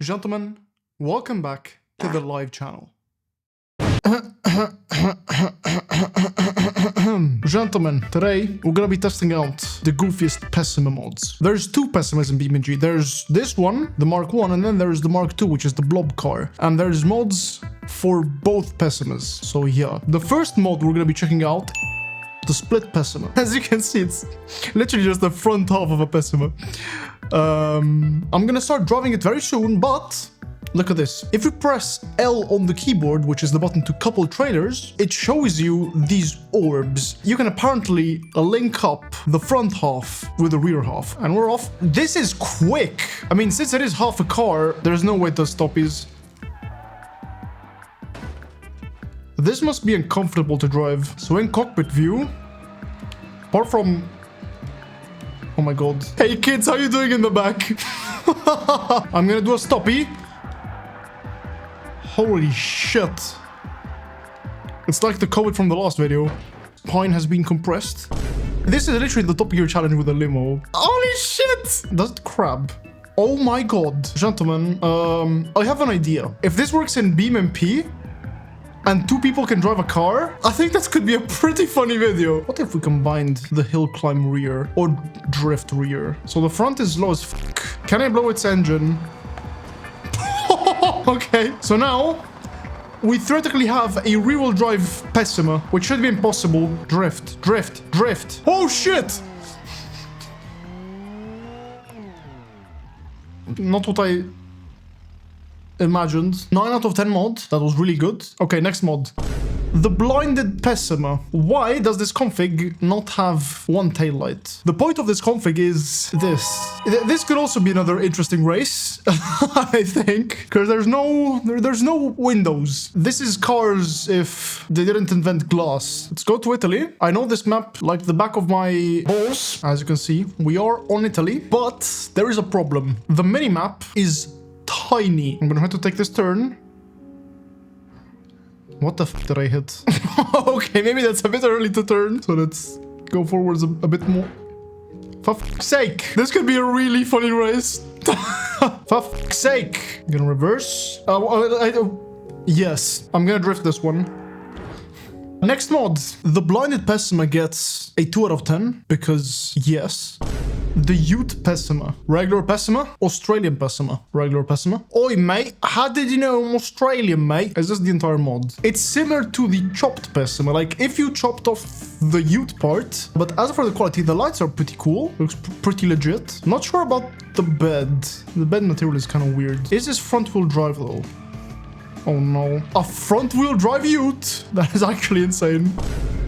Gentlemen, welcome back to the live channel. Gentlemen, today we're gonna be testing out the goofiest Pessima mods. There's two Pessimas in BeamNG. There's this one, the Mark 1, and then there's the Mark 2, which is the blob car. And there's mods for both Pessimas. So yeah, the first mod we're gonna be checking out, the split Pessima. As you can see, it's literally just the front half of a Pessima. I'm gonna start driving it very soon, but look at this. If you press L on the keyboard, which is the button to couple trailers, it shows you these orbs. You can apparently link up the front half with the rear half, and we're off. This is quick. I mean, since it is half a car, there's no way to stop these. This must be uncomfortable to drive. So in cockpit view, apart from... Oh my god. Hey kids, how you doing in the back? I'm gonna do a stoppie. Holy shit. It's like the code from the last video. Spine has been compressed. This is literally the Top Gear challenge with a limo. Holy shit! That's crab. Oh my god. Gentlemen, I have an idea. If this works in BeamNG, and two people can drive a car, I think that could be a pretty funny video. What if we combined the hill climb rear or drift rear? So the front is low as fuck. Can I blow its engine? Okay, so now we theoretically have a rear-wheel drive Pessima, which should be impossible. Drift, drift, drift. Oh shit! Not what I imagined. 9 out of 10 mod. That was really good. Okay, next mod. The blinded Pessima. Why does this config not have one taillight? The point of this config is this. This could also be another interesting race, I think, because there's no windows. This is cars if they didn't invent glass. Let's go to Italy. I know this map like the back of my balls. As you can see, we are on Italy, but there is a problem. The mini-map is tiny. I'm gonna have to take this turn. What the f did I hit? Okay, maybe that's a bit early to turn. So let's go forwards a bit more. For fuck's sake. This could be a really funny race. For fuck's sake. I'm gonna reverse. Yes, I'm gonna drift this one. Next mod. The blinded Pessima gets a 2 out of 10 because yes. The Ute Pessima. Regular Pessima? Australian Pessima. Regular Pessima. Oi, mate. How did you know I'm Australian, mate? Is this the entire mod? It's similar to the chopped Pessima. Like, if you chopped off the Ute part. But as for the quality, the lights are pretty cool. Looks pretty legit. Not sure about the bed. The bed material is kind of weird. Is this front-wheel drive, though? Oh, no. A front-wheel drive Ute? That is actually insane.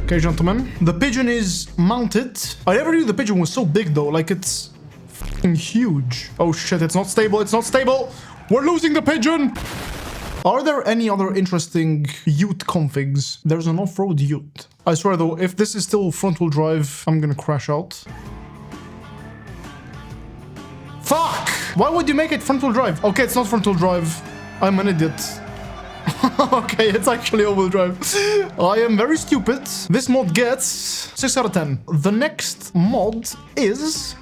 Okay, gentlemen, the Pigeon is mounted. I never knew the Pigeon was so big, though. Like, it's fucking huge. Oh, shit, it's not stable. It's not stable. We're losing the Pigeon. Are there any other interesting Ute configs? There's an off-road Ute. I swear, though, if this is still front-wheel drive, I'm gonna crash out. Fuck! Why would you make it front-wheel drive? Okay, it's not front-wheel drive. I'm an idiot. Okay, it's actually all-wheel drive. I am very stupid. This mod gets 6 out of 10. The next mod is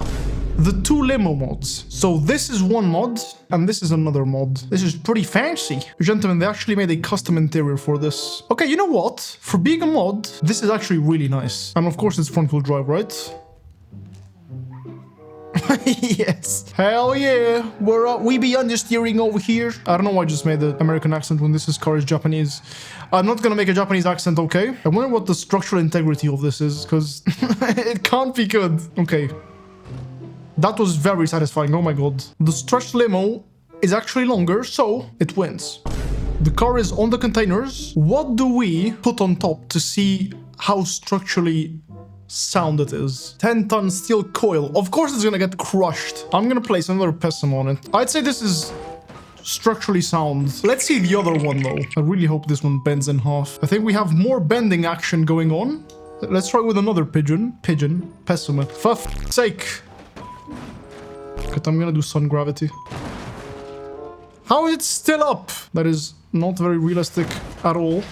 the 2 limo mods. So this is one mod, and this is another mod. This is pretty fancy. Gentlemen, they actually made a custom interior for this. Okay, you know what? For being a mod, this is actually really nice. And of course, it's front-wheel drive, right? Yes. Hell yeah. We be understeering over here. I don't know why I just made the American accent when this car is Japanese. I'm not gonna make a Japanese accent, okay? I wonder what the structural integrity of this is, because it can't be good. Okay. That was very satisfying. Oh my god. The stretched limo is actually longer, so it wins. The car is on the containers. What do we put on top to see how structurally sound it is? 10-ton steel coil. Of course it's gonna get crushed. I'm gonna place another Pessima on it. I'd say this is structurally sound. Let's see the other one though. I really hope this one bends in half. I think we have more bending action going on. Let's try with another Pigeon. Pessima. For f***'s sake. But I'm gonna do sun gravity. How is it still up? That is not very realistic at all.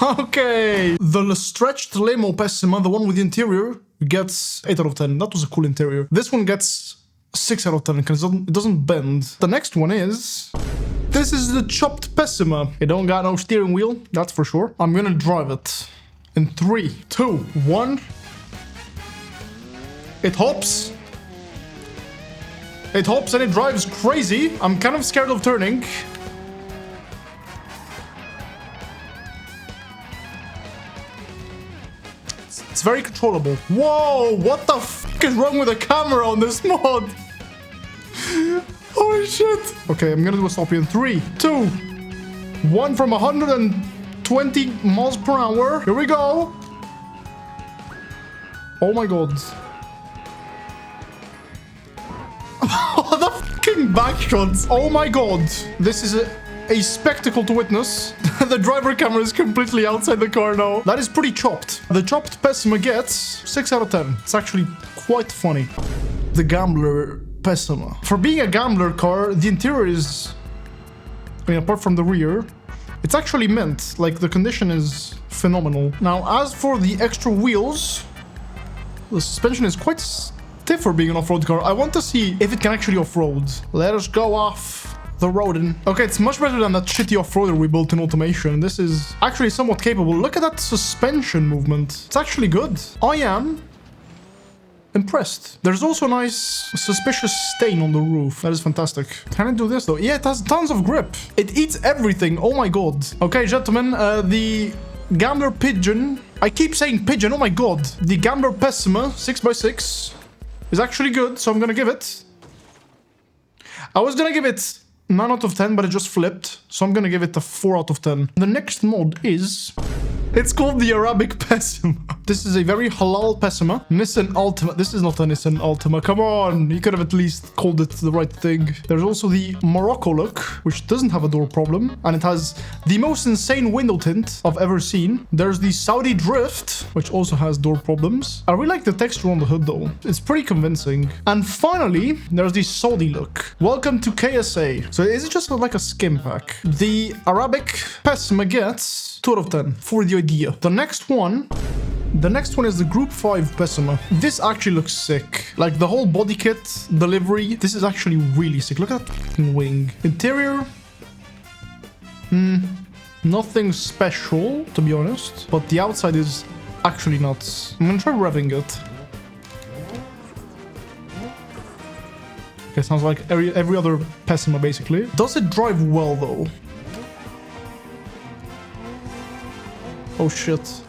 Okay. The stretched limo Pessima, the one with the interior, gets 8 out of 10. That was a cool interior. This one gets 6 out of 10 because it doesn't bend. The next one is... This is the chopped Pessima. It don't got no steering wheel, that's for sure. I'm gonna drive it. In 3, 2, 1. It hops. It hops and it drives crazy. I'm kind of scared of turning. It's very controllable. Whoa, what the fuck is wrong with the camera on this mod? Holy shit. Okay, I'm gonna do a stop here in 3, 2, 1 from 120 miles per hour. Here we go. Oh my god. The fucking back shots. Oh my god. This is a spectacle to witness. The driver camera is completely outside the car now. That is pretty chopped. The chopped Pessima gets 6 out of 10. It's actually quite funny. The Gambler Pessima. For being a gambler car, the interior is... I mean, apart from the rear, it's actually mint. Like, the condition is phenomenal. Now, as for the extra wheels, the suspension is quite stiff for being an off-road car. I want to see if it can actually off-road. Let us go off the road. Okay, it's much better than that shitty off-roader we built in automation. This is actually somewhat capable. Look at that suspension movement. It's actually good. I am impressed. There's also a nice suspicious stain on the roof. That is fantastic. Can I do this though? Yeah, it has tons of grip. It eats everything. Oh my god. Okay, gentlemen, the Gambler Pigeon. I keep saying pigeon. Oh my god. The Gambler Pessima 6x6 is actually good, so I'm gonna give it... I was gonna give it 9 out of 10, but it just flipped, so I'm gonna give it a 4 out of 10. The next mod is... It's called the Arabic Pessima. This is a very halal Pessima. Nissan Altima. This is not a Nissan Altima. Come on. You could have at least called it the right thing. There's also the Morocco look, which doesn't have a door problem. And it has the most insane window tint I've ever seen. There's the Saudi Drift, which also has door problems. I really like the texture on the hood though. It's pretty convincing. And finally, there's the Saudi look. Welcome to KSA. So is it just like a skim pack? The Arabic Pessima gets 2 out of 10 for the idea. The next one is the Group 5 Pessima. This actually looks sick. Like the whole body kit, delivery, this is actually really sick. Look at that fucking wing. Interior, nothing special, to be honest. But the outside is actually nuts. I'm gonna try revving it. Okay, sounds like every other Pessima, basically. Does it drive well, though? Oh, shit.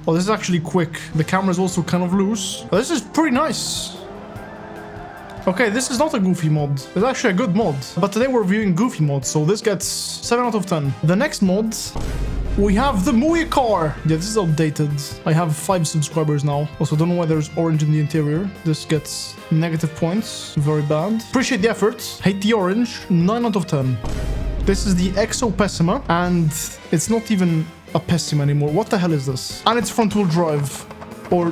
Oh, this is actually quick. The camera is also kind of loose. Oh, this is pretty nice. Okay, this is not a goofy mod. It's actually a good mod. But today we're reviewing goofy mods, so this gets 7 out of 10. The next mod, we have the Mui car. Yeah, this is outdated. I have 5 subscribers now. Also, don't know why there's orange in the interior. This gets negative points. Very bad. Appreciate the effort. Hate the orange. 9 out of 10. This is the Exo Pessima, and it's not even a Pessima anymore. What the hell is this? And it's front-wheel drive. Or...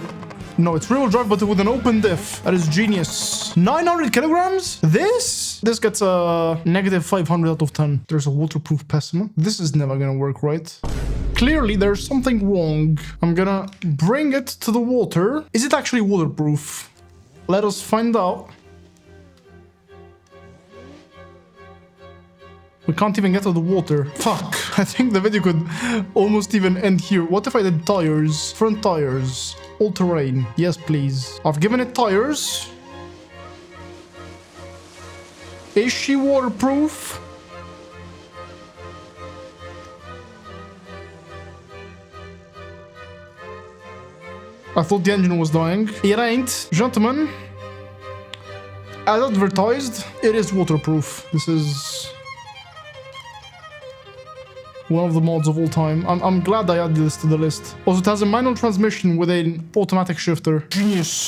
no, it's rear-wheel drive, but with an open diff. That is genius. 900 kilograms? This gets a negative 500 out of 10. There's a waterproof Pessima. This is never gonna work, right? Clearly, there's something wrong. I'm gonna bring it to the water. Is it actually waterproof? Let us find out. We can't even get to the water. Fuck. I think the video could almost even end here. What if I did tires? Front tires. All terrain. Yes, please. I've given it tires. Is she waterproof? I thought the engine was dying. It ain't. Gentlemen, as advertised, it is waterproof. This is one of the mods of all time. I'm glad I added this to the list. Also, it has a manual transmission with an automatic shifter. Genius.